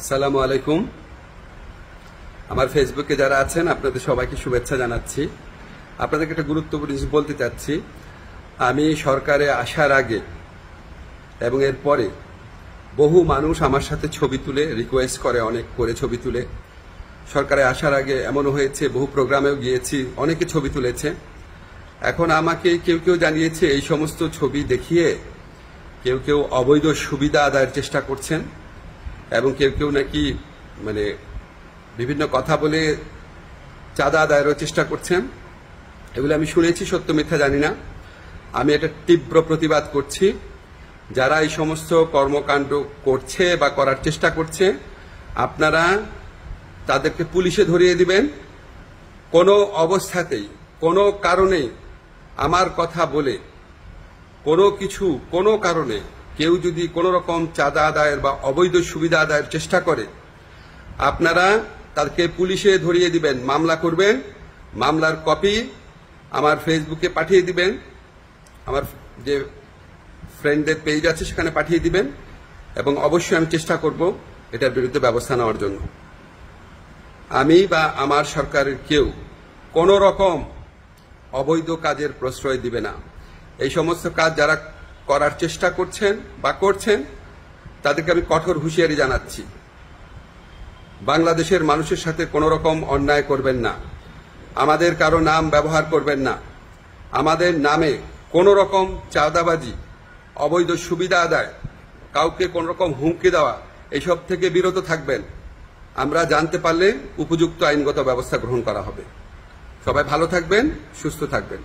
আসসালামু আলাইকুম। আমার ফেসবুকে যারা আছেন আপনাদের সবাইকে শুভেচ্ছা জানাচ্ছি। আপনাদেরকে একটা গুরুত্বপূর্ণ জিনিস বলতে চাচ্ছি। আমি সরকারে আসার আগে এবং এর পরে বহু মানুষ আমার সাথে ছবি তুলে রিকোয়েস্ট করে, অনেক করে ছবি তুলে। সরকারে আসার আগে এমনও হয়েছে, বহু প্রোগ্রামেও গিয়েছি, অনেকে ছবি তুলেছে। এখন আমাকে কেউ কেউ জানিয়েছে এই সমস্ত ছবি দেখিয়ে কেউ কেউ অবৈধ সুবিধা আদায়ের চেষ্টা করছেন এবং কেউ কেউ নাকি বিভিন্ন কথা বলে চাঁদা আদায়েরও চেষ্টা করছেন। এগুলো আমি শুনেছি, সত্য মিথ্যা জানি না। আমি এটা তীব্র প্রতিবাদ করছি। যারা এই সমস্ত কর্মকাণ্ড করছে বা করার চেষ্টা করছে, আপনারা তাদেরকে পুলিশে ধরিয়ে দিবেন। কোনো অবস্থাতেই কোনো কারণেই আমার কথা বলে কোনো কারণে কেউ যদি কোনো রকম চাঁদা আদায়ের বা অবৈধ সুবিধা আদায়ের চেষ্টা করে, আপনারা তাদেরকে পুলিশে ধরিয়ে দিবেন, মামলা করবেন। মামলার কপি আমার ফেসবুকে পাঠিয়ে দিবেন, আমার যে ফ্রেন্ডদের পেজ আছে সেখানে পাঠিয়ে দিবেন, এবং অবশ্যই আমি চেষ্টা করব এটার বিরুদ্ধে ব্যবস্থা নেওয়ার জন্য। আমি বা আমার সরকারের কেউ কোনো রকম অবৈধ কাজের প্রশ্রয় দিবে না। এই সমস্ত কাজ যারা করার চেষ্টা করছেন বা করছেন তাদেরকে আমি কঠোর হুঁশিয়ারি জানাচ্ছি। বাংলাদেশের মানুষের সাথে কোনো রকম অন্যায় করবেন না, আমাদের কারো নাম ব্যবহার করবেন না, আমাদের নামে কোনো রকম চাঁদাবাজি, অবৈধ সুবিধা আদায়, কাউকে কোনো রকম হুমকি দেওয়া, এইসব থেকে বিরত থাকবেন। আমরা জানতে পারলে উপযুক্ত আইনগত ব্যবস্থা গ্রহণ করা হবে। সবাই ভালো থাকবেন, সুস্থ থাকবেন।